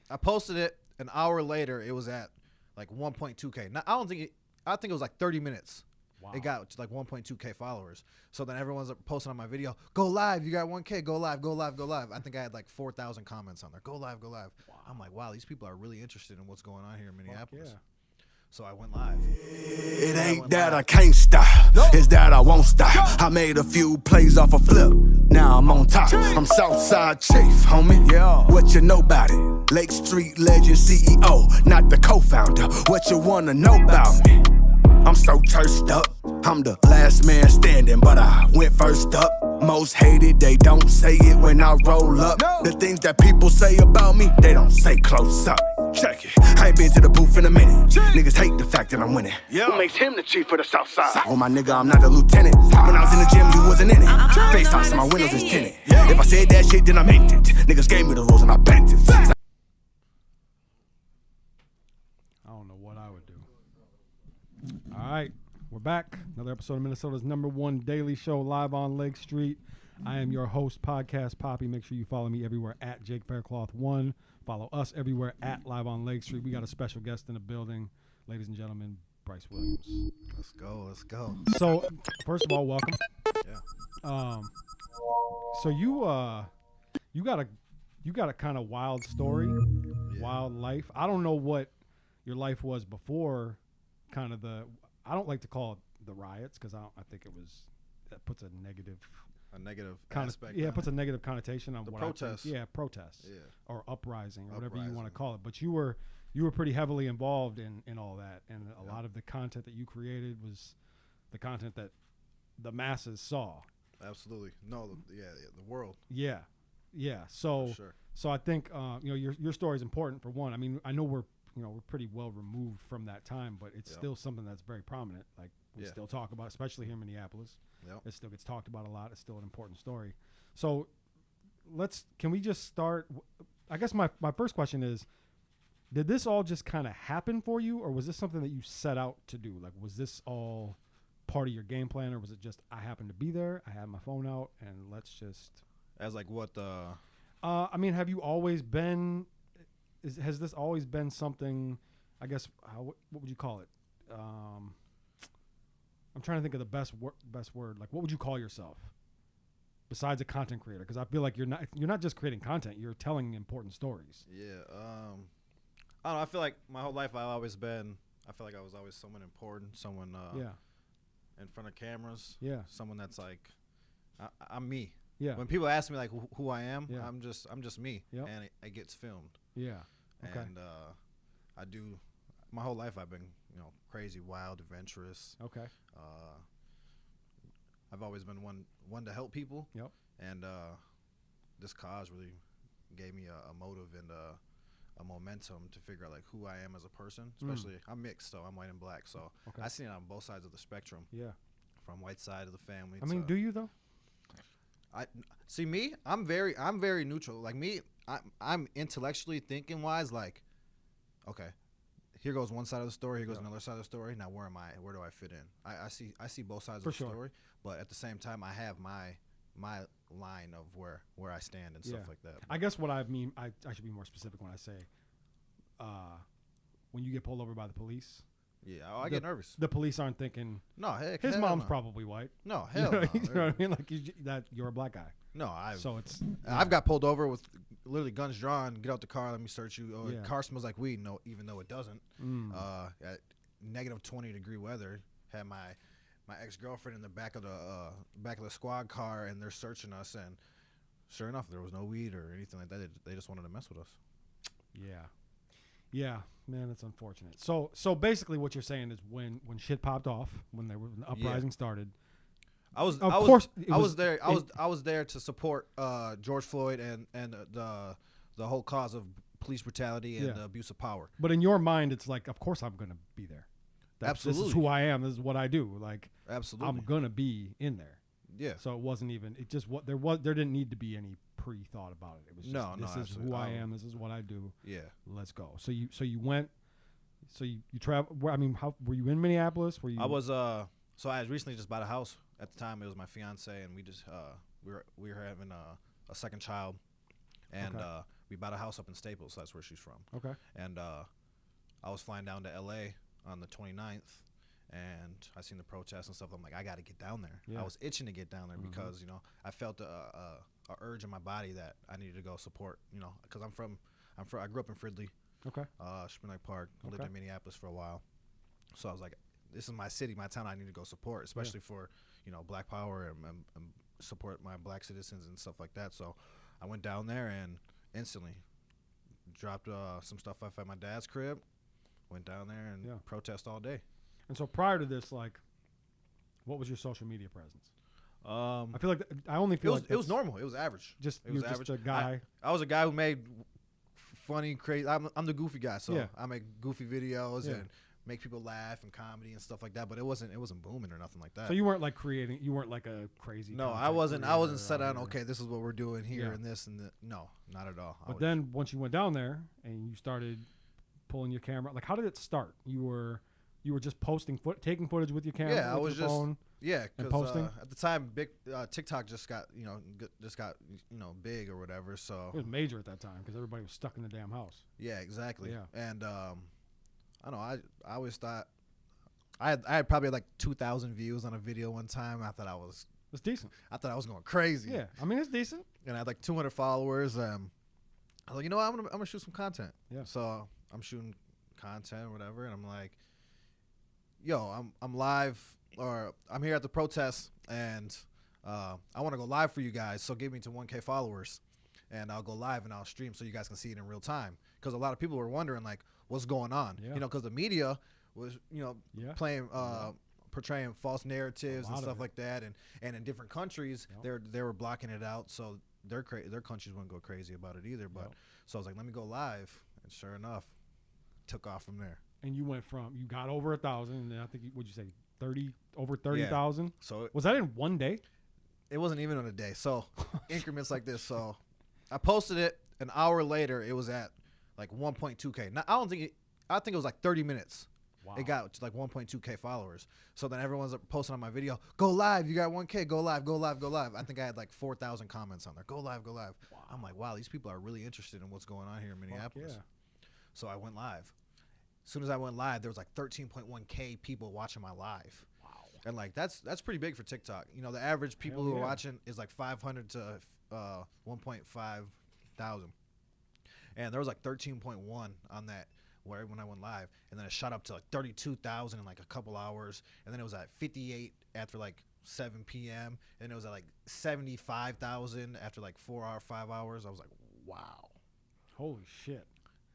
I posted it an hour later. It was at like 1.2K. Now I think it was like 30 minutes. Wow. It got to like 1.2K followers. So then everyone's posting on my video, go live, you got 1K, go live, go live, go live. I think I had like 4,000 comments on there. Go live, go live. Wow. I'm like, wow, these people are really interested in what's going on here in Minneapolis. Yeah. So I went live. It ain't that I can't stop, it's that I won't stop. I made a few plays off a flip, now I'm on top. I'm Southside Chief, homie. Yeah. What you know about it? Lake Street legend CEO, not the co-founder. What you wanna know about me? I'm so churched up. I'm the last man standing, but I went first up. Most hated, they don't say it when I roll up. The things that people say about me, they don't say close up. Check it, I ain't been to the booth in a minute. Niggas hate the fact that I'm winning. Who makes him the chief of the South Side? Oh my nigga, I'm not the lieutenant. When I was in the gym, you wasn't in it. FaceTime, so my windows is tinted. If I said that shit, then I meant it. Niggas gave me the rules and I bent it. I don't know what I would do. All right, we're back. Another episode of Minnesota's #1 daily show live on Lake Street. I am your host, Podcast Poppy. Make sure you follow me everywhere at Jake Faircloth1. Follow us everywhere at Live on Lake Street. We got a special guest in the building, ladies and gentlemen, Bryce Williams. Let's go, let's go. So, first of all, welcome. Yeah. So you got a kind of wild story, wild life. I don't know what your life was before, kind of I don't like to call it the riots because I think that puts a negative aspect. Yeah, it puts a negative connotation on the what protests. Protests. Yeah. Or uprising, or whatever you want to call it. But you were pretty heavily involved in all that, and a lot of the content that you created was the content that the masses saw. Absolutely. No, the world. Yeah. So, sure. So I think your story is important for one. I mean, I know we're pretty well removed from that time, but it's still something that's very prominent. Like we still talk about, especially here in Minneapolis. Yep. It still gets talked about a lot. It's still an important story. So can we just start? I guess my first question is, did this all just kind of happen for you, or was this something that you set out to do? Like, was this all part of your game plan, or was it just I happened to be there, I had my phone out, and let's just as like what the I mean, have you always been has this always been something, I guess, what would you call it? I'm trying to think of the best word. Like, what would you call yourself besides a content creator? Because I feel like you're not just creating content, you're telling important stories. Yeah. I don't know. I feel like my whole life I feel like I was always someone important, someone in front of cameras. Yeah. Someone that's like, I'm me. Yeah. When people ask me like who I am, yeah. I'm just me. Yep. And it gets filmed. Yeah. Okay. And I do. My whole life I've been crazy, wild, adventurous. Okay. I've always been one to help people. Yep. And this cause really gave me a motive and a momentum to figure out like who I am as a person. Especially I'm mixed, so I'm white and black. So I see it on both sides of the spectrum. Yeah. From white side of the family. I mean, do you though? I see me. I'm very neutral. Like me, I'm intellectually thinking wise. Like, okay, here goes one side of the story. Here goes another side of the story. Now where am I? Where do I fit in? I see both sides of the story. But at the same time, I have my line of where I stand and stuff like that. But I guess what I mean, I should be more specific when I say, when you get pulled over by the police. Yeah, I get nervous. The police aren't thinking, no, heck, his mom's no. probably white. No, hell no. You know what I mean? Like that you're a black guy. No, I've got pulled over with literally guns drawn. Get out the car, let me search you. Oh, yeah. Car smells like weed. No, even though it doesn't. At negative 20-degree weather, had my ex-girlfriend in the back of the squad car, and they're searching us. And sure enough, there was no weed or anything like that. They just wanted to mess with us. Yeah, man, it's unfortunate. So basically, what you're saying is when shit popped off, when the uprising started. I was there to support George Floyd and the whole cause of police brutality and the abuse of power. But in your mind, it's like, of course I'm going to be there. Absolutely. This is who I am. This is what I do. Like, absolutely, I'm going to be in there. Yeah. So it wasn't even. It just there didn't need to be any pre-thought about it. It was just, this is who I am. This is what I do. Yeah. Let's go. So you went. So you travel. I mean, how were you in Minneapolis? Were you? I was. So I had recently just bought a house. At the time, it was my fiance, and we just we were having a second child, and we bought a house up in Staples. So that's where she's from. Okay. And I was flying down to L.A. on the 29th, and I seen the protests and stuff. I'm like, I got to get down there. Yeah. I was itching to get down there because, you know, I felt a urge in my body that I needed to go support, you know, because I grew up in Fridley, Okay. Spring Lake Park. I lived Okay. in Minneapolis for a while. So I was like, this is my city, my town. I need to go support, especially for, you know, Black Power and support my Black citizens and stuff like that. So I went down there and instantly dropped some stuff off at my dad's crib, went down there and protest all day. And so prior to this, like, what was your social media presence? I feel like I only feel it was normal. It was average. Just it you're was average. Just a guy. I was a guy who made funny, crazy. I'm the goofy guy, so Yeah. I make goofy videos Yeah. and make people laugh and comedy and stuff like that. But it wasn't booming or nothing like that. So you weren't like creating. You weren't like a crazy. No, content I wasn't creator set out on. here. Okay, this is what we're doing here Yeah. and this and that. No, not at all. But then once you went down there and you started pulling your camera, like how did it start? You were just taking footage with your camera. Yeah, I with was your just phone? yeah, and because posting? at the time, big TikTok just got big or whatever. So It was major at that time because everybody was stuck in the damn house. yeah, exactly. Yeah. And I don't know. I always thought I had probably like 2,000 views on a video one time. I thought I was decent. going crazy. Yeah, I mean it's decent. And I had like 200 followers. I was like, you know what? I'm gonna shoot some content. Yeah. So I'm shooting content or whatever, and I'm like, yo, I'm live, or I'm here at the protest, and I want to go live for you guys. So get me to 1K followers, and I'll go live and I'll stream so you guys can see it in real time. Because a lot of people were wondering like, what's going on? Yeah. You know, because the media was playing portraying false narratives and lot of stuff it. like that, and in different countries they were blocking it out, so their countries wouldn't go crazy about it either. But so I was like, let me go live, and sure enough, took off from there. And you got over 1,000, and then I think would you say over 30,000? So Was that in one day? it wasn't even on a day. So increments like this. So I posted it an hour later. It was at like 1.2K. Now I think it was like 30 minutes. Wow. It got to like 1.2K followers. So then everyone's posting on my video, go live, you got 1K, go live, go live, go live. I think I had like 4,000 comments on there. Go live, go live. Wow. I'm like, wow, these people are really interested in what's going on here in Minneapolis. Yeah. So I went live. As soon as I went live, there was like 13.1K people watching my live. Wow. And like that's pretty big for TikTok. You know, the average people Hell who are yeah. watching is like 500 to 1.5 thousand. And there was like 13.1 on that when I went live, and then it shot up to like 32,000 in like a couple hours, and then it was at 58 after like 7 p.m. and it was at like 75,000 after like 5 hours. I was like, wow. Holy shit.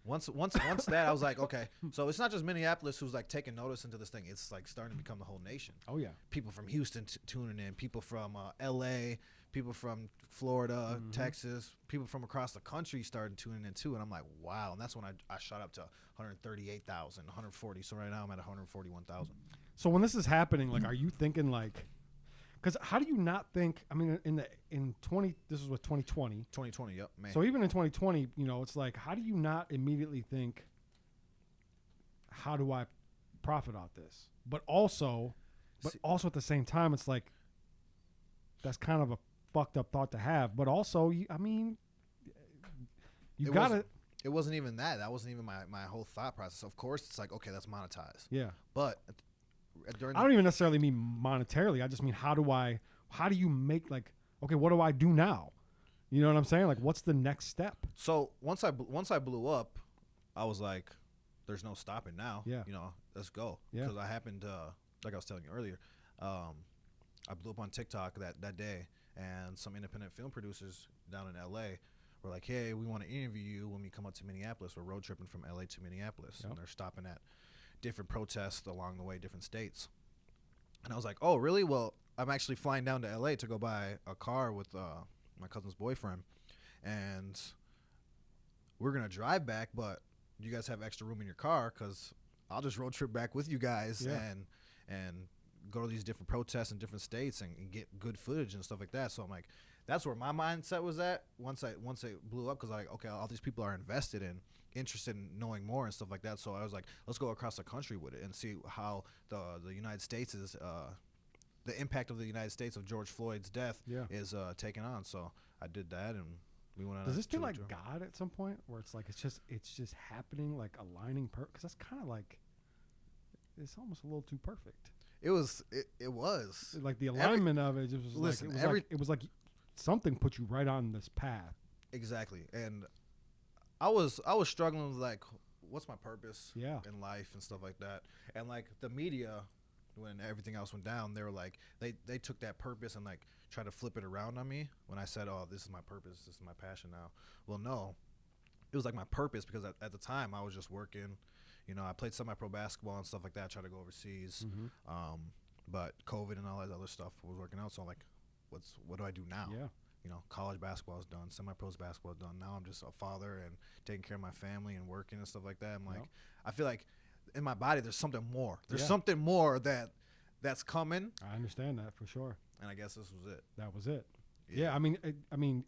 Once that, I was like, okay, so it's not just Minneapolis who's like taking notice into this thing. It's like starting to become the whole nation. Oh yeah. People from Houston tuning in, people from L.A., people from Florida, Texas, people from across the country started tuning in too. And I'm like, wow. And that's when I shot up to 138,000, 140. So right now I'm at 141,000. So when this is happening, like, are you thinking like, because how do you not think? I mean, this is what 2020. 2020, yep, man. So even in 2020, you know, it's like, how do you not immediately think, how do I profit off this? But also at the same time, it's like, that's kind of a fucked up thought to have. But also, you gotta. It wasn't even that. That wasn't even my whole thought process. Of course, it's like, okay, that's monetized. Yeah. But I don't even necessarily mean monetarily. I just mean, how do you make, like, okay, what do I do now? You know what I'm saying? Like, what's the next step? So once I blew up, I was like, there's no stopping now. Yeah. You know, let's go. Yeah. Because I happened, like I was telling you earlier, I blew up on TikTok that day, and some independent film producers down in L.A. were like, hey, we want to interview you when we come up to Minneapolis. We're road tripping from L.A. to Minneapolis. Yep. And they're stopping at different protests along the way, different states. And I was like, oh, really? Well, I'm actually flying down to L.A. to go buy a car with my cousin's boyfriend. And we're going to drive back, but you guys have extra room in your car because I'll just road trip back with you guys and go to these different protests in different states and get good footage and stuff like that. So I'm like, that's where my mindset was at once it blew up, because like, okay, all these people are invested in, interested in knowing more and stuff like that. So I was like, let's go across the country with it and see how the United States is the impact of the United States of George Floyd's death is taking on. So I did that, and We went on. Does a this feel 2-week like trip. God at some point, where it's like it's just happening, like aligning? Because that's kind of like it's almost a little too perfect. It was. It was. Like the alignment of it just was listen, like it was like something put you right on this path. Exactly. And I was struggling with like, what's my purpose in life and stuff like that. And like the media, when everything else went down, they were like, they took that purpose and like tried to flip it around on me when I said, oh, this is my purpose, this is my passion now. Well, no, it was like my purpose because at the time I was just working. You know, I played semi-pro basketball and stuff like that, tried to go overseas. But COVID and all that other stuff was working out. So I'm like, what do I do now? Yeah. You know, college basketball is done, semi-pros basketball is done. Now I'm just a father and taking care of my family and working and stuff like that. I'm like, I feel like in my body there's something more. There's something more that's coming. I understand that for sure. And I guess this was it. That was it. Yeah, I mean,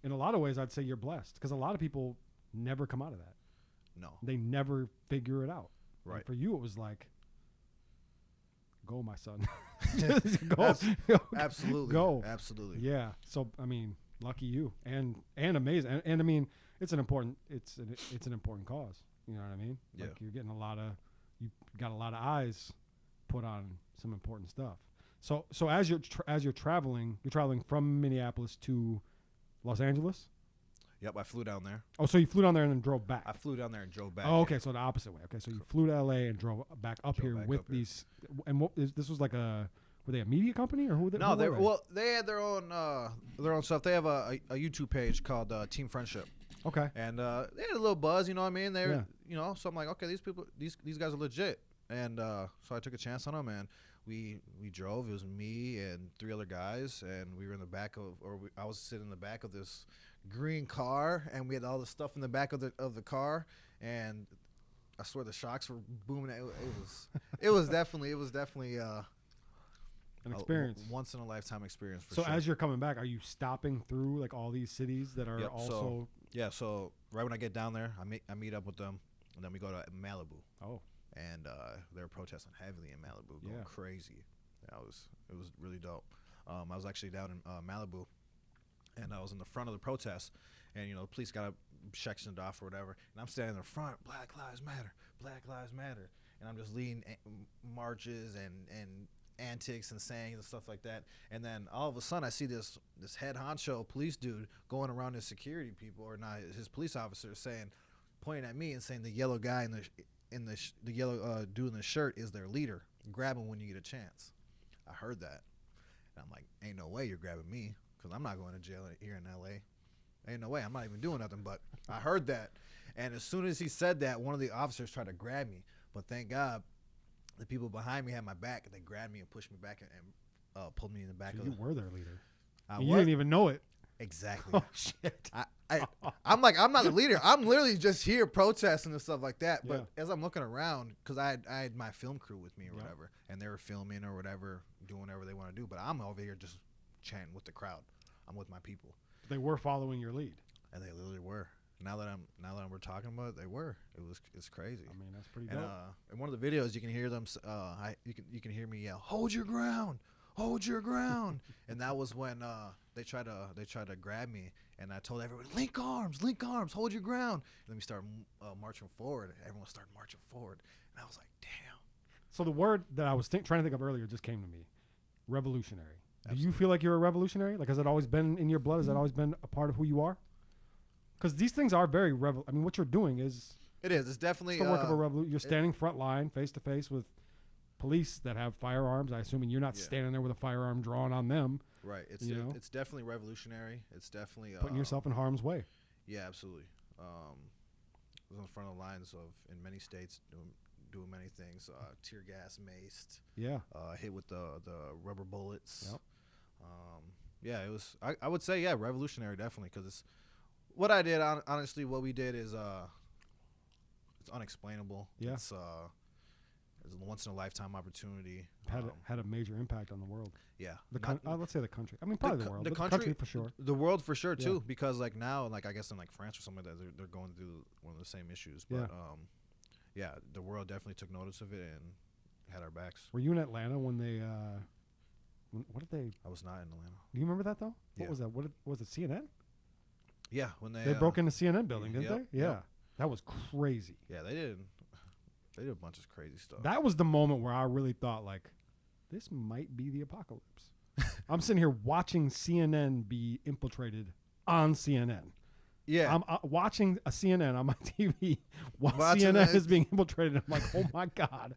in a lot of ways, I'd say you're blessed because a lot of people never come out of that. No. They never figure it out. Right. And for you, it was like, go, my son. Go. Absolutely. Go. Absolutely. Yeah. So I mean, lucky you, and amazing, and I mean, it's an important cause. You know what I mean? Yeah. Like you're getting you got a lot of eyes put on some important stuff. So as you're traveling from Minneapolis to Los Angeles. Yep, I flew down there. Oh, so you flew down there and then drove back. I flew down there and drove back. Oh, okay, so the opposite way. Okay, so you flew to LA and drove back up here with these. And this was like were they a media company or who? No, they had their own stuff. They have a YouTube page called Team Friendship. Okay. And they had a little buzz, you know what I mean? You know, so I'm like, okay, these guys are legit. And so I took a chance on them, and we drove. It was me and 3 other guys, and we were in the back I was sitting in the back of this green car, and we had all the stuff in the back of the car, and I swear the shocks were booming. It was definitely an experience, once in a lifetime experience. So as you're coming back, are you stopping through like all these cities that are also? So right when I get down there, I meet up with them, and then we go to Malibu. Oh. And they were protesting heavily in Malibu, going crazy. It was really dope. I was actually down in Malibu, and I was in the front of the protest, and you know, the police got sectioned off or whatever, and I'm standing in the front. Black Lives Matter, Black Lives Matter, and I'm just leading marches and antics and sayings and stuff like that. And then all of a sudden, I see this head honcho police dude going around his security people, or not his police officers, pointing at me and saying the yellow guy the yellow dude in the shirt is their leader. Grab him when you get a chance. I heard that, and I'm like, ain't no way you're grabbing me, because I'm not going to jail here in LA. Ain't no way. I'm not even doing nothing. But I heard that, and as soon as he said that, one of the officers tried to grab me, but thank God the people behind me had my back, and they grabbed me and pushed me back and pulled me in the back. So you were their leader. You didn't even know it. Exactly. Oh shit. I'm like, I'm not the leader. I'm literally just here protesting and stuff like that. But Yeah. as I'm looking around, because I had my film crew with me or whatever, and they were filming or whatever, doing whatever they want to do. But I'm over here just chanting with the crowd. I'm with my people. They were following your lead. And they literally were. Now that we're talking about it, they were. It's crazy. I mean, that's pretty And dope. in one of the videos, you can hear them. You can hear me yell, "Hold your ground, hold your ground!" And that was when they tried to grab me, and I told everyone, link arms, hold your ground. And then we started marching forward. Everyone started marching forward, and I was like, damn. So the word that I was trying to think of earlier just came to me: revolutionary. Absolutely. Do you feel like you're a revolutionary? Like, has it always been in your blood? Has that always been a part of who you are? Because these things are very I mean, what you're doing is It is. It's definitely the work of a revolution. You're standing front line, face to face with police that have firearms. I assume, and you're not standing there with a firearm drawn on them. Right. It's definitely revolutionary. It's definitely Putting yourself in harm's way. Yeah, absolutely. I was on the front of the lines in many states doing many things. Tear gas, maced. Yeah. Hit with the rubber bullets. Yep. Yeah, it was. I would say revolutionary definitely, because it's what I did. Honestly, what we did is it's unexplainable. Yeah. It's a once in a lifetime opportunity. Had a major impact on the world. Yeah. Let's say the country. I mean, probably the world. The but country for sure. The world for sure too, Yeah. because like now, like I guess in like France or something like that, they're going through one of the same issues. But the world definitely took notice of it and had our backs. Were you in Atlanta when they? What did they? I was not in Atlanta. Do you remember that though? Yeah. What was that? Was it CNN? Yeah, when They broke into CNN building, didn't yep, they? Yeah. yep. That was crazy. Yeah, they did. They did a bunch of crazy stuff. That was the moment where I really thought, like, this might be the apocalypse. I'm sitting here watching CNN be infiltrated on CNN. Yeah, I'm watching a CNN on my TV while Watching CNN that- is being infiltrated. I'm like, oh my God,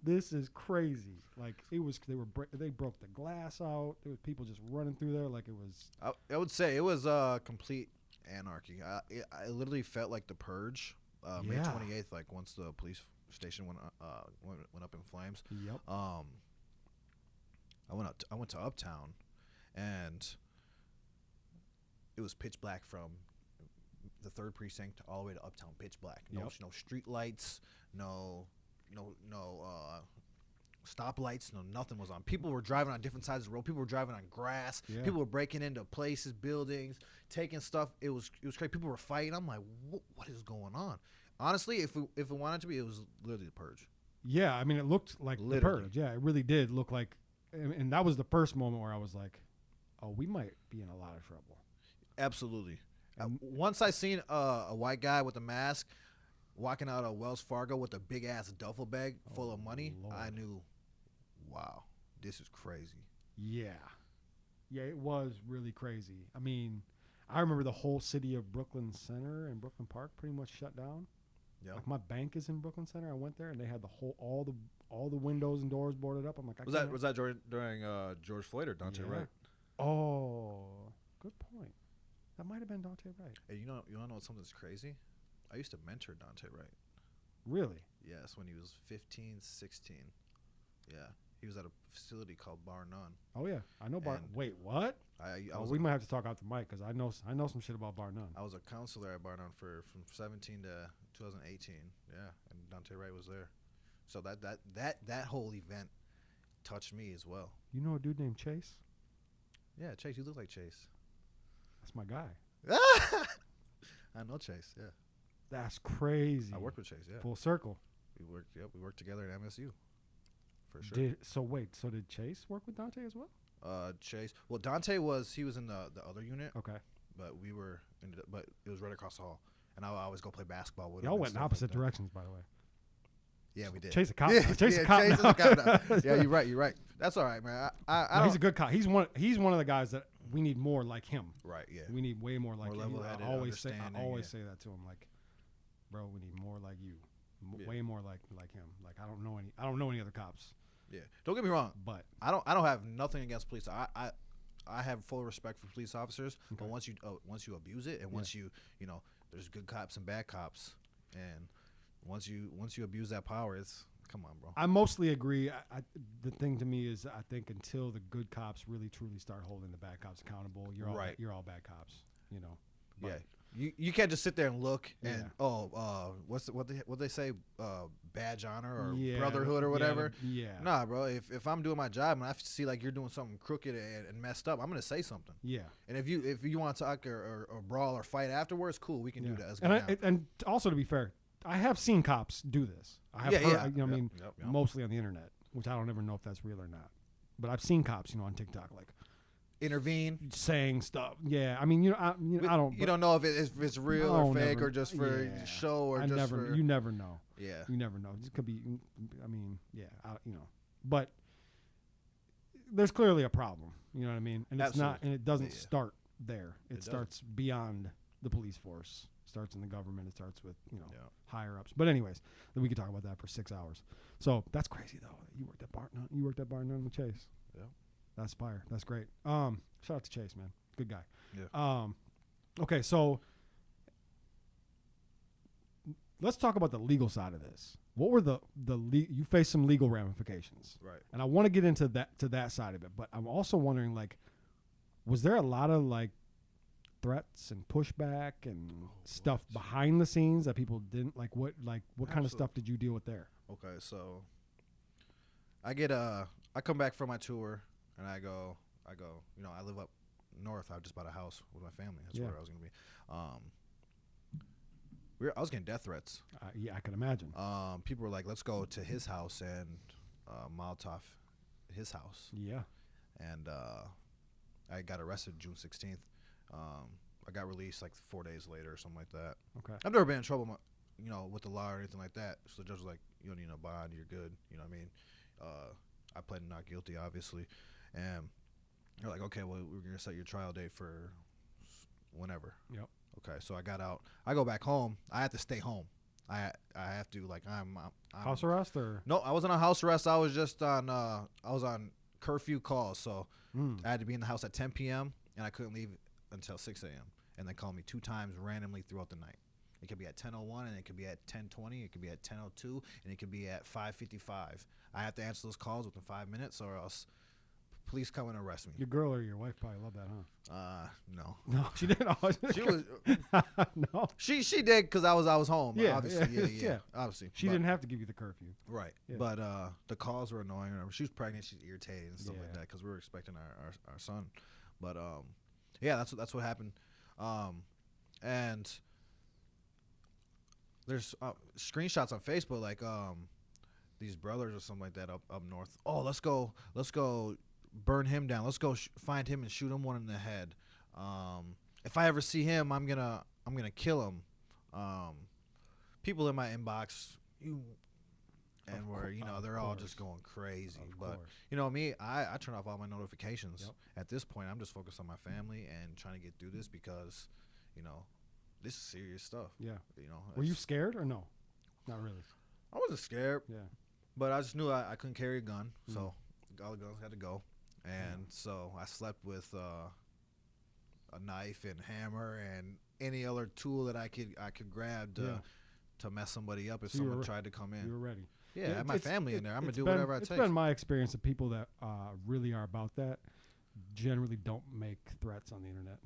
this is crazy. Like they broke the glass out. There was people just running through there like it was. I would say it was complete anarchy. I literally felt like the Purge, May Yeah. 28th. Like once the police station went up in flames. Yep. I went to Uptown, and it was pitch black from the 3rd precinct all the way to Uptown. Pitch black. No street lights. No stoplights. No, nothing was on. People were driving on different sides of the road. People were driving on grass. Yeah. People were breaking into places, buildings, taking stuff. It was crazy. People were fighting. I'm like, what is going on? Honestly, if it wanted to be, it was literally the Purge. Yeah, I mean, it looked like the Literally. Purge. Yeah, it really did look like, and that was the first moment where I was like, oh, we might be in a lot of trouble. Absolutely. Once I seen a white guy with a mask walking out of Wells Fargo with a big ass duffel bag full of money, Lord. I knew, wow, this is crazy. Yeah. Yeah, it was really crazy. I mean, I remember the whole city of Brooklyn Center and Brooklyn Park pretty much shut down. Yeah. Like my bank is in Brooklyn Center. I went there and they had all the windows and doors boarded up. I'm like, Was that during George Floyd or Dante Yeah. Wright? Oh, good point. That might have been Dante Wright. Hey, you wanna know something's crazy? I used to mentor Dante Wright. Really? Yes, when he was 15, 16. Yeah, he was at a facility called Bar None. Oh yeah, I know Bar. And Wait, what? We might have to talk out the mic because I know some shit about Bar None. I was a counselor at Bar None from 17 to 2018. Yeah, and Dante Wright was there. So that whole event touched me as well. You know a dude named Chase? Yeah, Chase, you look like Chase. That's my guy. I know Chase. Yeah, That's crazy. I worked with Chase. Yeah, Full circle. we worked together at MSU. For sure. So did Chase work with Dante as well? Chase. Well, Dante was in the other unit, Okay. but but it was right across the hall, and I would always go play basketball with him. Y'all and went in stuff like opposite that. directions, by the way. Yeah, we did. Chase a cop. Yeah, Chase a yeah, cop Chase now. is a cop now. Yeah, you're right. That's all right, man. I No, don't. he's a good cop. He's one of the guys that we need more like him. Right. Yeah. We need way more like More him. level-headed, I always say understanding, say that to him, like, bro, we need more like you. Yeah. Way more like him. Like I don't know any other cops. Yeah. Don't get me wrong. But I don't have nothing against police. I have full respect for police officers, but once you abuse it, and once you there's good cops and bad cops, and once you abuse that power, it's come on, bro. I mostly agree. The thing to me is I think until the good cops really truly start holding the bad cops accountable, you're all bad cops. You know. But Yeah. You can't just sit there and look and Yeah. what they say, badge honor or Yeah, brotherhood or whatever. Yeah. Nah, bro. If I'm doing my job and I see like you're doing something crooked and messed up, I'm gonna say something. Yeah. And if you want to talk or brawl or fight afterwards, cool, we can do that. Let's go And down. and also to be fair, I have seen cops do this. I have Yeah, heard, yeah. you know, what I mean, Yep. mostly on the internet, which I don't ever know if that's real or not. But I've seen cops, on TikTok, like Intervene. saying stuff. Yeah, I mean, I don't. You don't know if it's real I'll or fake never- or just for yeah. show or I just never. for You never know. yeah. You never know. It could be. I mean, yeah. But there's clearly a problem. You know what I mean? And it's not. Absolutely. And it doesn't Yeah. start there. It doesn't. starts beyond the police force. It starts in the government. It starts with Yeah. higher ups. But anyways, then we could talk about that for 6 hours. So that's crazy though. You worked at Bar None. You worked at Bar None with Chase. Yeah. That's fire. That's great. Shout out to Chase, man. Good guy. Yeah. Okay, so let's talk about the legal side of this. What were you faced some legal ramifications, Right. and I want to get into that side of it. But I'm also wondering, like, was there a lot of like threats and pushback and stuff behind the scenes that people didn't like? What kind of stuff did you deal with there? Okay, so I come back from my tour and I go, I live up north. I just bought a house with my family. That's Yeah. where I was gonna be. I was getting death threats. Yeah, I can imagine. People were like, "Let's go to his house and Molotov his house." Yeah. And I got arrested June 16th. I got released like 4 days later or something like that. Okay. I've never been in trouble, with the law or anything like that. So the judge was like, you don't need no bond, you're good. You know what I mean? I pled not guilty, obviously, and they're like, okay, well, we're gonna set your trial date for whenever. Yep. Okay, so I got out. I go back home. I have to stay home. I have to, like, I'm House arrest or? No, I wasn't on house arrest. I was just on I was on curfew calls, so I had to be in the house at 10 p.m. and I couldn't leave until 6 a.m. and they called me 2 times randomly throughout the night. It could be at 10:01 and it could be at 10:20. It could be at 10:02 and it could be at 5:55. I have to answer those calls within 5 minutes, or else police come and arrest me. Your girl or your wife probably love that, huh? No. No, she didn't. She was. No. She did because I was home. Yeah, obviously. yeah. Yeah. Obviously. She didn't have to give you the curfew. Right. Yeah. But the calls were annoying. She was pregnant. She's irritated and stuff Yeah. like that because we were expecting our son. But yeah, that's what happened. And there's screenshots on Facebook like these brothers or something like that up north. Oh, let's go burn him down. Let's go find him and shoot him one in the head. If I ever see him, I'm gonna kill him. People in my inbox, they're all just going crazy. But me, I turn off all my notifications. Yep. At this point, I'm just focused on my family and trying to get through this because, this is serious stuff. Yeah. Were you scared or no? Not really. I wasn't scared. Yeah. But I just knew I couldn't carry a gun, so all the guns had to go. And so I slept with a knife and hammer and any other tool that I could grab to mess somebody up if someone tried to come in. You were ready. Yeah, I have my family in there. I'm going to do whatever it takes. It's been my experience that people that really are about that generally don't make threats on the internet.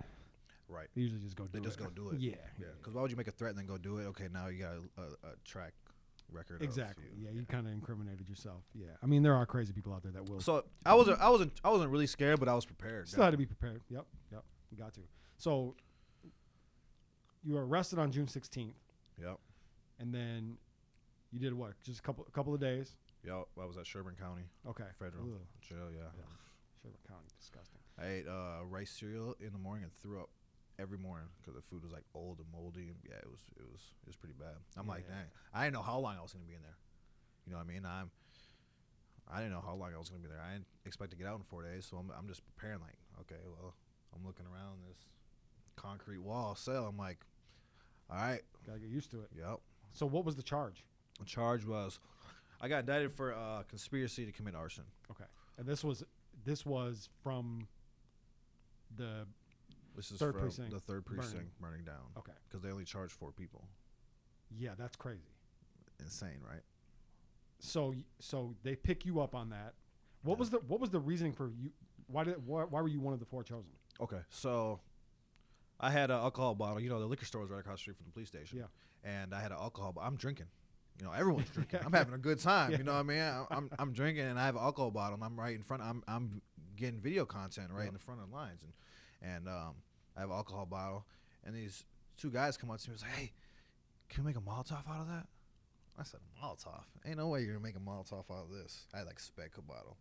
Right. They usually just go do it. They just go do it. Yeah. Because why would you make a threat and then go do it? Okay, now you got a track record. Exactly. You kind of incriminated yourself. Yeah. I mean, there are crazy people out there that will. So I wasn't really scared, but I was prepared. Still had to be prepared. Yep. You got to. So you were arrested on June 16th. Yep. And then you did what? Just a couple of days. Yep. I was at Sherburne County. Okay. Federal jail. Yeah. Ugh. Sherburne County, disgusting. I ate rice cereal in the morning and threw up every morning because the food was like old and moldy. And yeah, it was pretty bad. I'm like, dang, I didn't know how long I was gonna be in there. You know what I mean? I didn't know how long I was gonna be there. I didn't expect to get out in 4 days, so I'm just preparing. Like, okay, well, I'm looking around this concrete wall cell. I'm like, all right, Gotta get used to it. Yep. So what was the charge? The charge was, I got indicted for conspiracy to commit arson. Okay. And this was from the This is third from precinct the third precinct burning down. Okay. Because they only charged 4 people. Yeah, that's crazy. Insane, right? So they pick you up on that. What was the reasoning for you? Why were you one of the 4 chosen? Okay, so I had an alcohol bottle. The liquor store was right across the street from the police station. Yeah. And I had an alcohol bottle. I'm drinking. Everyone's drinking. I'm having a good time. You know what I mean? I'm drinking and I have an alcohol bottle and I'm right in front. I'm getting video content right in the front of the lines. And I have an alcohol bottle and these 2 guys come up to me and say, hey, can we make a Molotov out of that? I said, Molotov? Ain't no way you're going to make a Molotov out of this. I had like spec a bottle.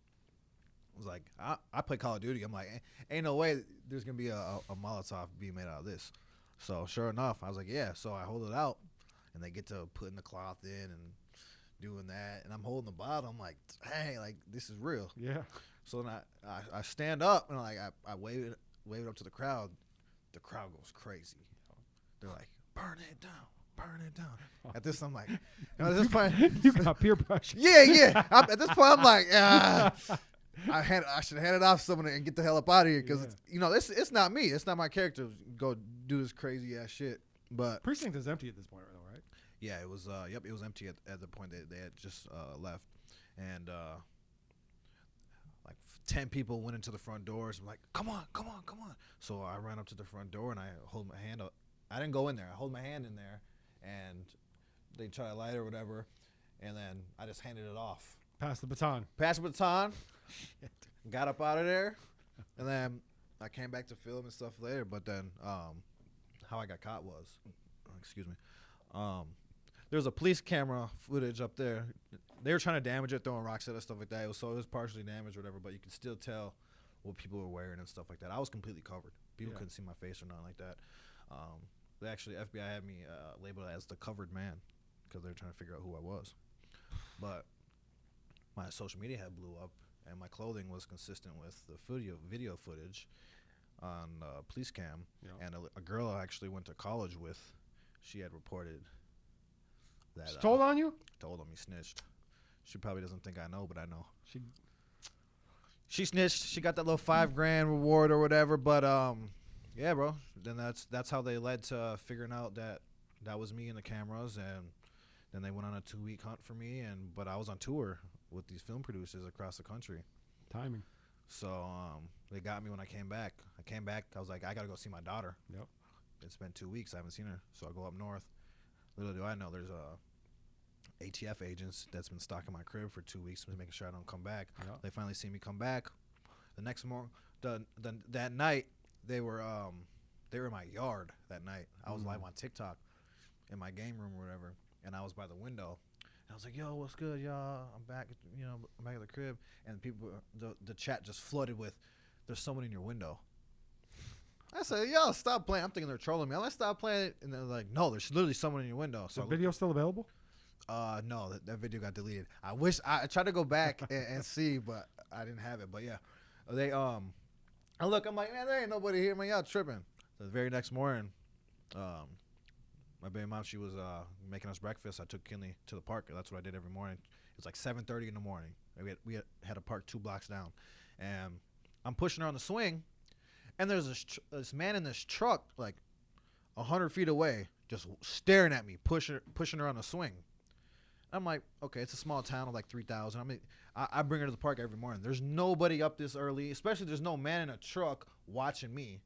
I was like, I play Call of Duty. I'm like, ain't no way there's going to be a Molotov being made out of this. So sure enough, I was like, yeah. So I hold it out and they get to putting the cloth in and doing that. And I'm holding the bottle. I'm like, hey, like this is real. Yeah. So then I stand up and I wave it up to the crowd. The crowd goes crazy. They're like, burn it down. Burn it down. At this, I'm like, at this point, you got peer pressure. Yeah. At this point, I'm like, I should hand it off to someone and get the hell up out of here because it's not me. It's not my character to go do this crazy ass shit. But precinct is empty at this point, though, right? Yeah, it was. It was empty at the point that they had just left, and like 10 people went into the front doors. I'm like, come on. So I ran up to the front door and I hold my hand up. I didn't go in there. I hold my hand in there. And they try to light it or whatever, and then I just handed it off. Pass the baton. Got up out of there, and then I came back to film and stuff later. But then how I got caught was, there was a police camera footage up there. They were trying to damage it, throwing rocks at it, stuff like that. It was partially damaged or whatever, but you could still tell what people were wearing and stuff like that. I was completely covered. People couldn't see my face or nothing like that. They actually FBI had me labeled as the covered man because they're trying to figure out who I was. But my social media had blew up, and my clothing was consistent with the video footage on police cam. Yeah. And a girl I actually went to college with, she had reported that. She told on you? Told him he snitched. She probably doesn't think I know, but I know. She snitched. She got that little $5,000 reward or whatever. But yeah, bro. Then that's how they led to figuring out that was me in the cameras, and then they went on a 2-week hunt for me. But I was on tour with these film producers across the country. Timing. So they got me when I came back. I was like, I gotta go see my daughter. Yep. It's been 2 weeks. I haven't seen her. So I go up north. Little do I know, there's ATF agents that's been stalking my crib for 2 weeks, making sure I don't come back. Yep. They finally see me come back. The next morning, that night, they were in my yard that night. I was live on TikTok in my game room or whatever, and I was by the window. And I was like, "Yo, what's good, y'all? I'm back. I'm back at the crib." And people, the chat just flooded with, "There's someone in your window." I said, "Yo, stop playing." I'm thinking they're trolling me. I'm like, "Stop playing," and they're like, "No, there's literally someone in your window." So the video still available? No, that video got deleted. I wish I tried to go back and see, but I didn't have it. But yeah, they I look, I'm like, man, there ain't nobody here, man. Y'all tripping. So the very next morning, my baby mom, she was making us breakfast. I took Kinley to the park. That's what I did every morning. It was like 7:30 in the morning. We had a park 2 blocks down, and I'm pushing her on the swing, and there's this man in this truck like 100 feet away, just staring at me, pushing her on the swing. I'm like, okay, it's a small town of like 3,000. I mean, I bring her to the park every morning. There's nobody up this early, especially there's no man in a truck watching me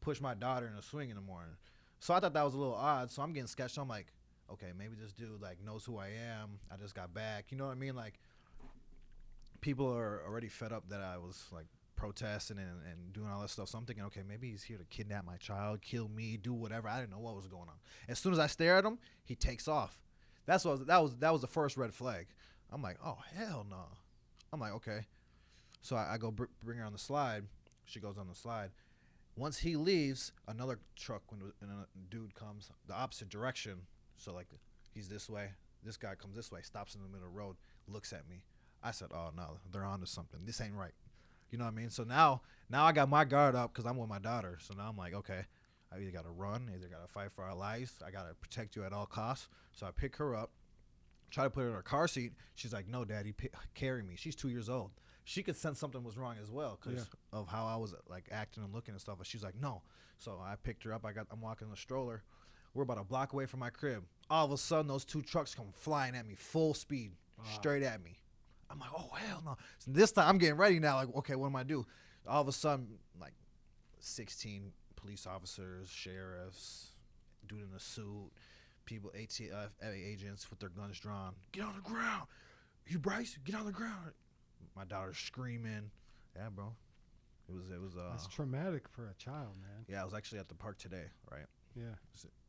push my daughter in a swing in the morning. So I thought that was a little odd. So I'm getting sketched. I'm like, okay, maybe this dude like knows who I am. I just got back. You know what I mean? Like, people are already fed up that I was like protesting and doing all that stuff. So I'm thinking, okay, maybe he's here to kidnap my child, kill me, do whatever. I didn't know what was going on. As soon as I stare at him, he takes off. That was the first red flag. I'm like, oh hell no. I'm like, okay. So I go bring her on the slide. She goes on the slide. Once he leaves, another truck and a dude comes the opposite direction. So like, he's this way. This guy comes this way, stops in the middle of the road, looks at me. I said, oh no, they're onto something. This ain't right. You know what I mean? So now I got my guard up because I'm with my daughter. So now I'm like, okay, I either got to run, either got to fight for our lives. I got to protect you at all costs. So I pick her up, try to put her in her car seat. She's like, no, Daddy, carry me. She's 2 years old. She could sense something was wrong as well because of how I was like acting and looking and stuff. But she's like, no. So I picked her up. I'm walking in the stroller. We're about a block away from my crib. All of a sudden, those 2 trucks come flying at me, full speed, straight at me. I'm like, oh, hell no. So this time, I'm getting ready now. Like, okay, what am I do? All of a sudden, like 16 police officers, sheriffs, dude in a suit, people, ATF agents with their guns drawn. Get on the ground. You Bryce, get on the ground. My daughter's screaming. Yeah, bro. It was That's traumatic for a child, man. Yeah, I was actually at the park today, right? Yeah.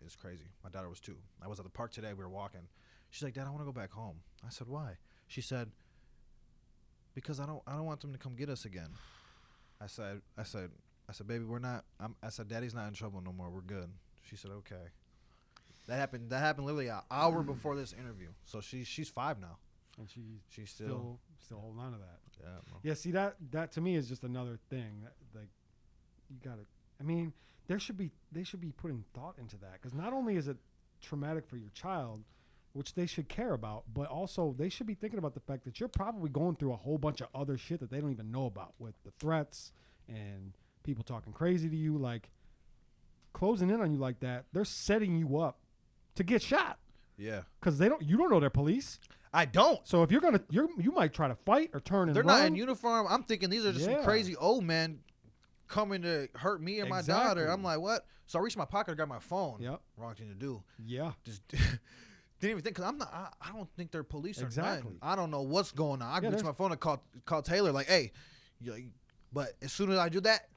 It's crazy. My daughter was 2. I was at the park today. We were walking. She's like, Dad, I want to go back home. I said, why? She said, because I don't want them to come get us again. I said, baby, we're not. I said, Daddy's not in trouble no more. We're good. She said, okay. That happened literally an hour before this interview. So she's 5 now. And she's still holding on to that. Yeah. Bro. Yeah. See, that to me is just another thing that, like, you gotta. I mean, they should be putting thought into that, because not only is it traumatic for your child, which they should care about, but also they should be thinking about the fact that you're probably going through a whole bunch of other shit that they don't even know about, with the threats and people talking crazy to you, like closing in on you like that. They're setting you up to get shot. Yeah. Because you don't know they're police. I don't. So if you might try to fight or turn and They're run. not in uniform. I'm thinking these are just some crazy old men coming to hurt me and my daughter. I'm like, what? So I reached my pocket and got my phone. Yep. Wrong thing to do. Yeah. Just didn't even think, because I don't think they're police or nothing. I don't know what's going on. I reached my phone and call Taylor like, hey, but as soon as I do that,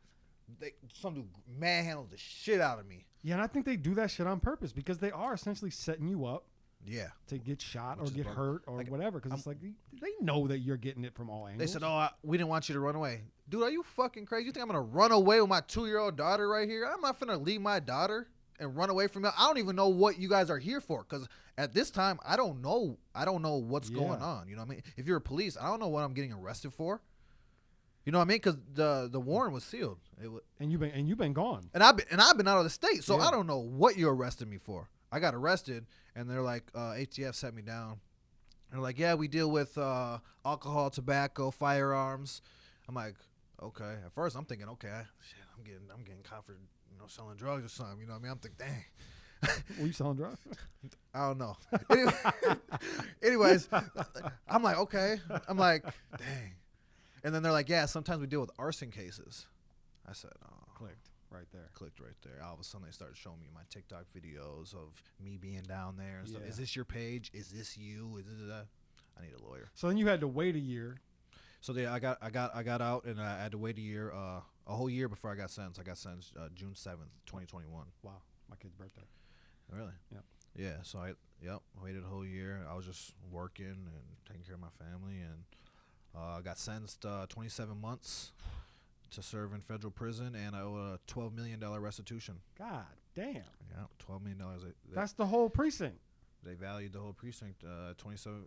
some dude manhandles the shit out of me. Yeah, and I think they do that shit on purpose, because they are essentially setting you up. Yeah. To get shot or get hurt or whatever, because it's like they know that you're getting it from all angles. They said, oh, we didn't want you to run away. Dude, are you fucking crazy? You think I'm going to run away with my 2-year-old daughter right here? I'm not finna leave my daughter and run away from me. I don't even know what you guys are here for, because at this time I don't know what's going on. You know what I mean? If you're a police, I don't know what I'm getting arrested for. You know what I mean? Because the warrant was sealed. And you've been gone. And I've been out of the state, so I don't know what you arrested me for. I got arrested, and they're like, ATF set me down. They're like, yeah, we deal with alcohol, tobacco, firearms. I'm like, okay. At first, I'm thinking, okay, shit, I'm getting caught for selling drugs or something. You know what I mean? I'm thinking, dang. Were you selling drugs? I don't know. Anyways, I'm like, okay. I'm like, dang. And then they're like, yeah, sometimes we deal with arson cases. I said, oh. Clicked right there. All of a sudden, they started showing me my TikTok videos of me being down there and stuff. Is this your page? Is this you? Is this that? I need a lawyer. So then you had to wait a year. So I got out, and I had to wait a whole year before I got sentenced. I got sentenced June 7th, 2021. Wow, my kid's birthday. Really? Yep. Yeah. So I waited a whole year. I was just working and taking care of my family, and I got sentenced 27 months to serve in federal prison, and I owe a $12 million restitution. God damn. Yeah, $12 million. That's the whole precinct. They valued the whole precinct 27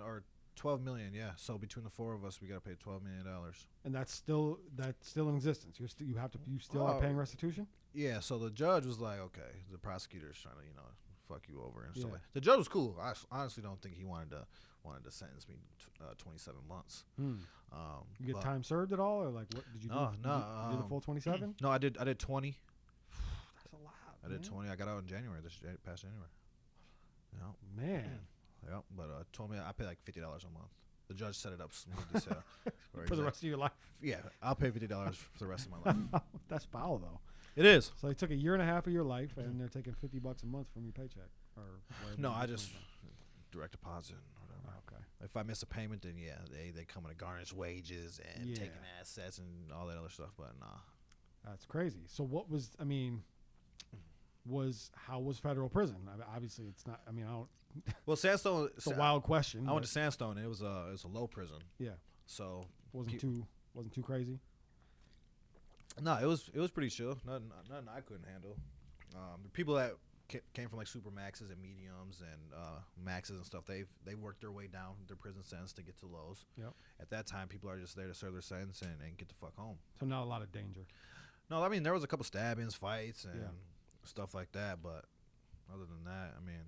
or 12 million. Yeah. So between the four of us, we got to pay $12 million. And that's still in existence. You still are paying restitution. Yeah. So the judge was like, okay, the prosecutor's trying to fuck you over and stuff. The judge was cool. I honestly don't think he wanted to sentence me 27 months. You get time served at all, or like what did you do? No. You did the full 27? No, I did 20. That's a lot. I did 20. I got out in January, past January. Yeah. Man. Yeah, but told me I pay like $50 a month. The judge set it up smoothly. So for the rest of your life? Yeah, I'll pay $50 for the rest of my life. That's foul, though. It is. So they took a year and a half of your life, and they're taking $50 a month from your paycheck, or no, I just direct deposit or whatever. Okay. If I miss a payment, then they come in to garnish wages and taking assets and all that other stuff. But nah, that's crazy. So what was? I mean, how was federal prison? Obviously, it's not. I mean, I don't. Well, Sandstone. It's a wild question. I went to Sandstone, and it was a low prison. Yeah. So wasn't too crazy. No, it was pretty chill. Nothing I couldn't handle. The people that came from like super maxes and mediums and maxes and stuff, they worked their way down their prison sentence to get to lows. Yep. At that time, people are just there to serve their sentence and get the fuck home. So not a lot of danger. No, I mean there was a couple stabbings, fights, and stuff like that. But other than that, I mean,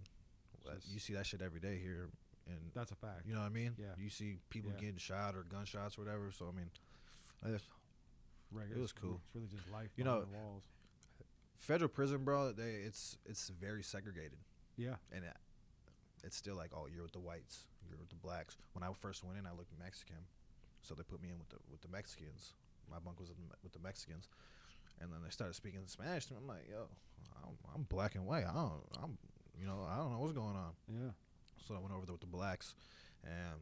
you see that shit every day here. And that's a fact. You know what I mean? Yeah. You see people getting shot or gunshots or whatever. So I mean, it was cool. It's really just life. You know, the walls. Federal prison, bro. It's very segregated. Yeah. And it's still like, oh, you're with the whites, you're with the blacks. When I first went in, I looked Mexican, so they put me in with the Mexicans. My bunk was with the Mexicans, and then they started speaking Spanish to me. I'm like, yo, I'm black and white. I don't know what's going on. Yeah. So I went over there with the blacks, and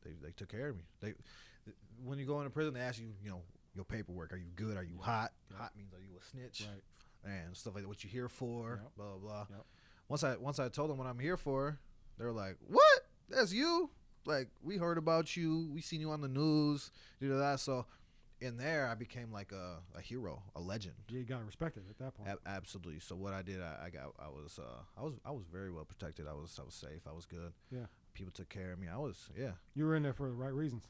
they took care of me. When you go into prison, they ask you, your paperwork. Are you good? Are you hot? Yep. Hot means are you a snitch? Right. And stuff like that. What you here for? Yep. Blah blah blah. Yep. Once I told them what I'm here for, they were like, "What? That's you? Like we heard about you. We seen you on the news. That." So in there, I became like a hero, a legend. Yeah, you got respected at that point. Absolutely. So what I did, I was very well protected. I was safe. I was good. Yeah. People took care of me. You were in there for the right reasons.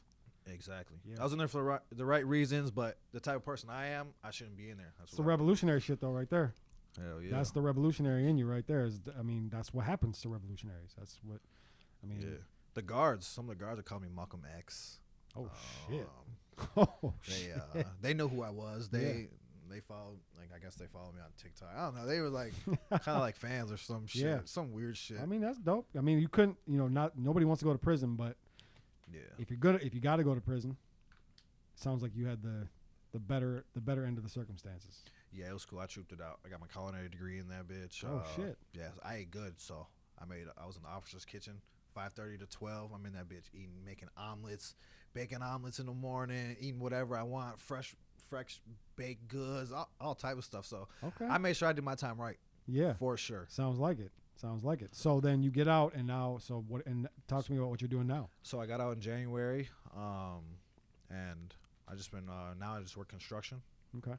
Exactly. Yeah. I was in there for the right reasons, but the type of person I am, I shouldn't be in there. That's the revolutionary shit, though, right there. Hell yeah. That's the revolutionary in you right there. That's what happens to revolutionaries. That's what, Yeah. The guards, some of the guards are calling me Malcolm X. Oh, shit. They know who I was. They followed, like, I guess they followed me on TikTok. I don't know. They were like kind of like fans or some shit. Yeah. Some weird shit. I mean, that's dope. I mean, you couldn't, nobody wants to go to prison, but if you got to go to prison, sounds like you had the better end of the circumstances. Yeah, it was cool. I trooped it out. I got my culinary degree in that bitch. Oh shit. Yeah, I ate good. So I was in the officer's kitchen, 5:30 to 12. I'm in that bitch making omelets, bacon omelets in the morning, eating whatever I want, fresh baked goods, all type of stuff. So I made sure I did my time right. Yeah, for sure. Sounds like it. So then you get out, and talk to me about what you're doing now. So I got out in January, and I just been now I just work construction. Okay.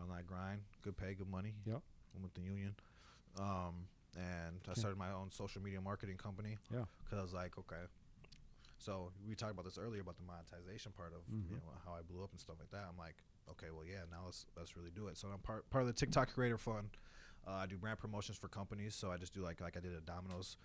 and I grind, good pay, good money. Yep. I'm with the union. And I started my own social media marketing company. Yeah. Because I was like, okay. So we talked about this earlier about the monetization part of how I blew up and stuff like that. I'm like, okay, well, yeah, now let's really do it. So I'm part of the TikTok Creator Fund. I do brand promotions for companies. So I just do like I did a Domino's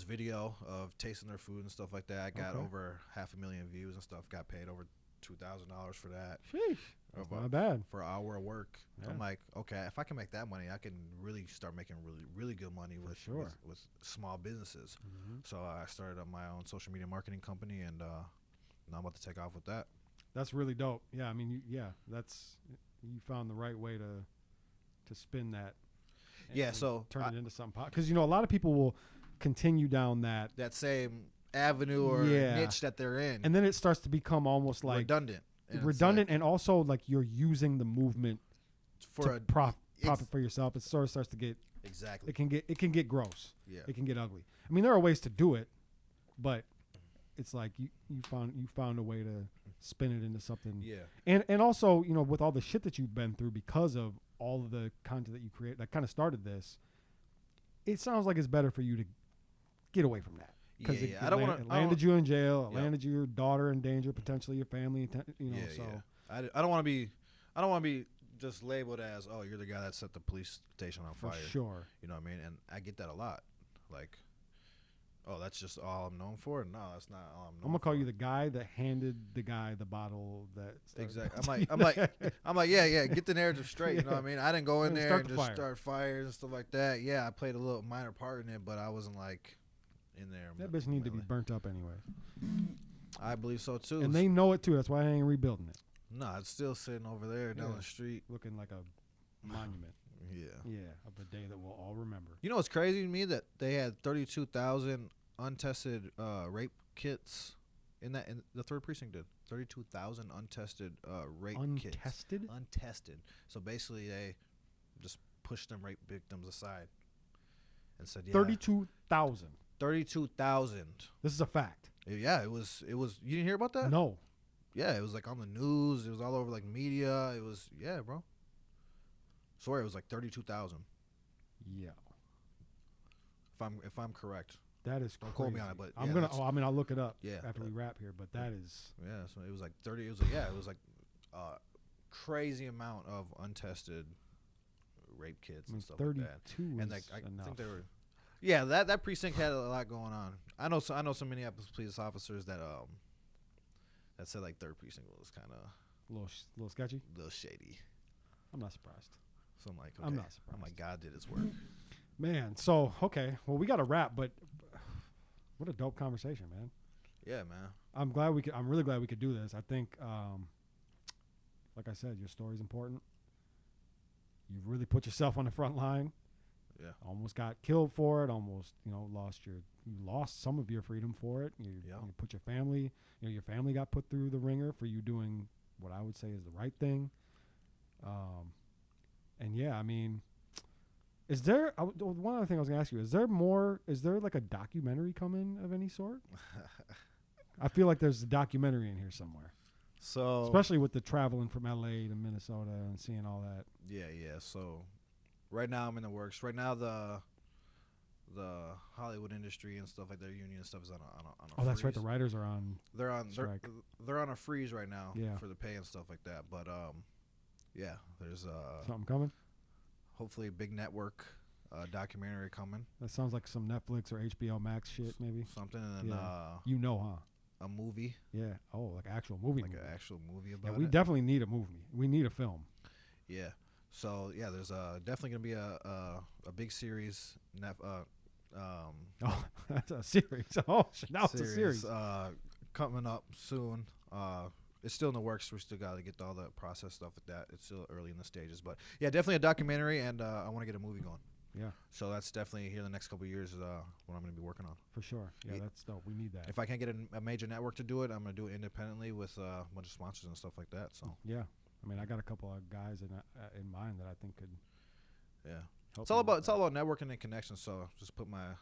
video of tasting their food and stuff like that. I got over 500,000 views and stuff. Got paid over $2,000 for that. Sheesh. That's not bad. For an hour of work. Yeah. I'm like, okay, if I can make that money, I can really start making really good money with small businesses. So I started up my own social media marketing company, and now I'm about to take off with that. That's really dope. Yeah, I mean, you found the right way to spin that. And so turn it into something, because a lot of people will continue down that same avenue or niche that they're in, and then it starts to become almost like redundant, and also like you're using the movement for profit for yourself. It sort of starts to get it can get gross. Yeah, it can get ugly. I mean, there are ways to do it, but it's like you found a way to spin it into something. Yeah, and also with all the shit that you've been through because of all of the content that you create that kind of started this, it sounds like it's better for you to get away from that. Because it landed you in jail. It landed your daughter in danger, potentially your family. I don't want to be just labeled as, oh, you're the guy that set the police station on fire. For sure. You know what I mean? And I get that a lot. Like, oh, that's just all I'm known for? No, that's not all I'm known for. I'm gonna call you the guy that handed the guy the bottle that. Exactly. I'm like, yeah. Get the narrative straight. You know what I mean? I didn't go in there and just start fires and stuff like that. Yeah, I played a little minor part in it, but I wasn't like in there. That bitch need to be burnt up anyway. I believe so too. And they know it too. That's why I ain't rebuilding it. No, it's still sitting over there down the street, looking like a monument. Yeah, of a day that we'll all remember. You know what's crazy to me? That they had 32,000 untested rape kits in the 3rd precinct did 32,000 untested rape kits. Untested. So basically, they just pushed them rape victims aside and said, yeah. 32,000. 32,000. This is a fact. Yeah, it was. You didn't hear about that? No. Yeah, it was like on the news. It was all over like media. It was bro. Swear it was like 32,000. Yeah. If I'm correct. That is crazy. Don't quote me on it, but I'll look it up. Yeah. After we wrap here, but that is. Yeah, so it was like 30. It was like crazy amount of untested rape kits and stuff like that. 32 and like I enough. think they were. Yeah, that precinct had a lot going on. I know some Minneapolis police officers that said like 3rd precinct was kind of a little sketchy, a little shady. I'm not surprised. So I'm like, okay. I'm not surprised. I'm like, God did his work. Man, so okay, well we got to wrap, but what a dope conversation, man. Yeah, man. I'm really glad we could do this. I think, like I said, your story's important. You really put yourself on the front line. Yeah. Almost got killed for it. Almost, you lost some of your freedom for it. You put your family. Your family got put through the ringer for you doing what I would say is the right thing. And yeah, I mean, is there one other thing I was gonna ask you? Is there like a documentary coming of any sort? I feel like there's a documentary in here somewhere. So especially with the traveling from LA to Minnesota and seeing all that. Yeah. So right now I'm in the works. Right now the Hollywood industry and stuff like their union and stuff is on a freeze. That's right. The writers are on. They're on a freeze right now. Yeah. For the pay and stuff like that. But yeah, there's something coming. Hopefully a big network documentary coming. That sounds like some Netflix or HBO Max shit, maybe. Something, and then huh? A movie. Yeah. Oh, like actual movie. Like an actual movie about it. We definitely need a movie. We need a film. Yeah. So yeah, there's definitely gonna be a big series. Oh, that's a series. Oh, now it's a series. Coming up soon. It's still in the works. We still got to get all the process stuff with that. It's still early in the stages, but yeah, definitely a documentary, and I want to get a movie going. Yeah. So that's definitely here the next couple of years is what I'm going to be working on. For sure. Yeah, that's dope. We need that. If I can't get a major network to do it, I'm going to do it independently with a bunch of sponsors and stuff like that. So yeah, I mean, I got a couple of guys in mind that I think could. Yeah. It's all about networking and connections. So just put that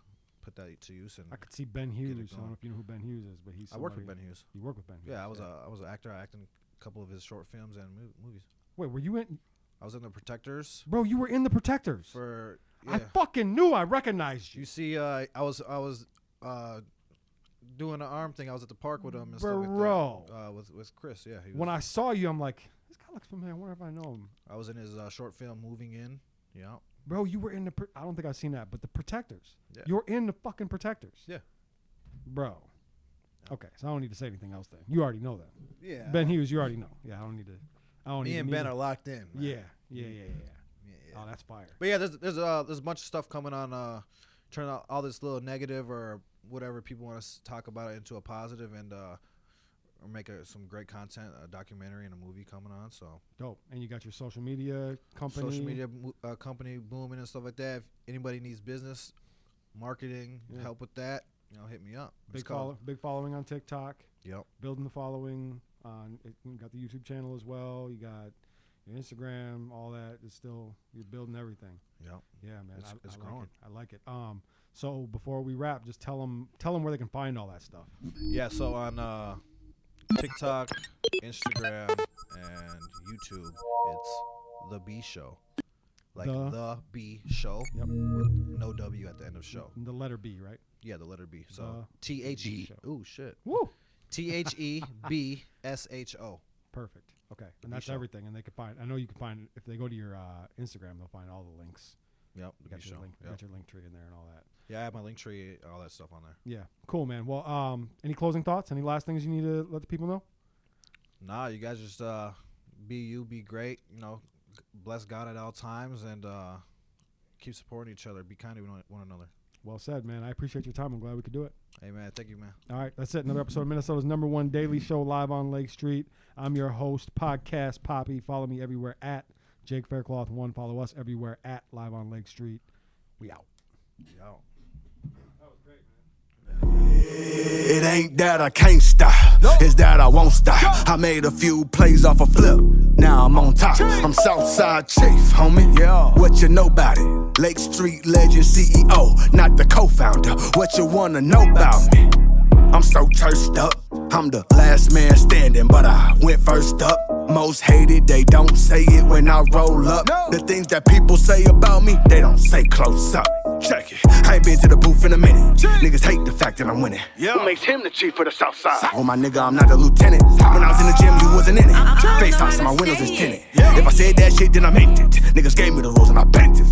to use. And I could see Ben Hughes. I don't know if you know who Ben Hughes is, but he's. I work with Ben Hughes. You work with Ben Hughes? Yeah, I was an actor. I acted in a couple of his short films and movies. Wait, were you in? I was in the Protectors. Bro, you were in the Protectors. For I fucking knew I recognized you. You see, I was doing an arm thing. I was at the park with him and stuff Bro. like that. With Chris, yeah. When I saw you, I'm like, this guy looks familiar. I wonder if I know him. I was in his short film, Moving In. Yeah. Bro, you were in the. I don't think I've seen that, but the Protectors. Yeah. You're in the fucking Protectors. Yeah. Bro. Okay, so I don't need to say anything else then. You already know that. Yeah. Ben Hughes, you already know. Yeah, I don't need to. Me and Ben are locked in. Man. Yeah. Yeah. Oh, that's fire. But yeah, there's a bunch of stuff coming on. Turn out all this little negative or whatever people want to talk about it into a positive and or make some great content, a documentary and a movie coming on. So Dope. And you got your social media company. Social media company booming and stuff like that. If anybody needs business, marketing, help with that, hit me up. Big following on TikTok. Yep. Building the following on. You got the YouTube channel as well. You got your Instagram, all that. It's still, you're building everything. Yep. Yeah, man. It's I growing. like it. So before we wrap, just tell them where they can find all that stuff. Yeah. So on TikTok, Instagram, and YouTube, it's The B Show. Like the B Show. Yep. With no W at the end of show. The letter B, right? Yeah, the letter B. So THE. Ooh, shit. Woo. THEBSHO. Perfect. Okay, and that's everything. And they can find. I know you can find if they go to your Instagram, they'll find all the links. Yep. You got your link. You got your link tree in there and all that. Yeah, I have my link tree, all that stuff on there. Yeah. Cool, man. Well, any closing thoughts? Any last things you need to let the people know? Nah, you guys just be you, be great. Bless God at all times, and keep supporting each other. Be kind to one another. Well said, man. I appreciate your time. I'm glad we could do it. Hey, man. Thank you, man. All right, that's it. Another episode of Minnesota's #1 daily show live on Lake Street. I'm your host, Podcast Poppy. Follow me everywhere at Jake Faircloth1. Follow us everywhere at Live on Lake Street. We out. Yo. That was great, man. It ain't that I can't stop, it's that I won't stop. I made a few plays off a flip, now I'm on top. I'm Southside Chief, homie. Yeah. What you know about it? Lake Street legend CEO, not the co-founder. What you wanna know about me? I'm so churched up, I'm the last man standing, but I went first up. Most hated, they don't say it when I roll up. The things that people say about me, they don't say close up. Check it, I ain't been to the booth in a minute. Niggas hate the fact that I'm winning. Who makes him the chief of the south side? Oh my nigga, I'm not a lieutenant. When I was in the gym, you wasn't in it. FaceTime, so my windows is tinted. If I said that shit, then I meant it. Niggas gave me the rules and I bent it.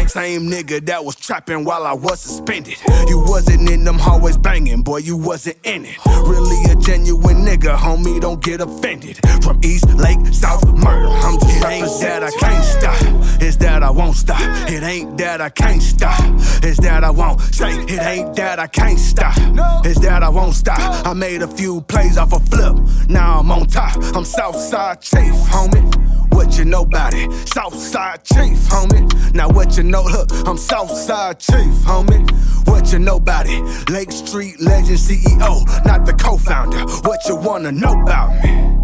Same nigga that was trapping while I was suspended. You wasn't in them hallways banging, boy, you wasn't in it. Really a genuine nigga, homie, don't get offended. From East Lake, South Murder, I'm just it ain't that I can't stop, it's that I won't stop. It ain't that I can't stop, it's that I won't. Say, it ain't that I can't stop, it's that I won't stop. I made a few plays off a flip, now I'm on top. I'm Southside Chief, homie. What you know about it? Southside Chief, homie. Now what you know, look, I'm Southside Chief, homie. What you know about it? Lake Street legend CEO, not the co-founder. What you wanna know about me?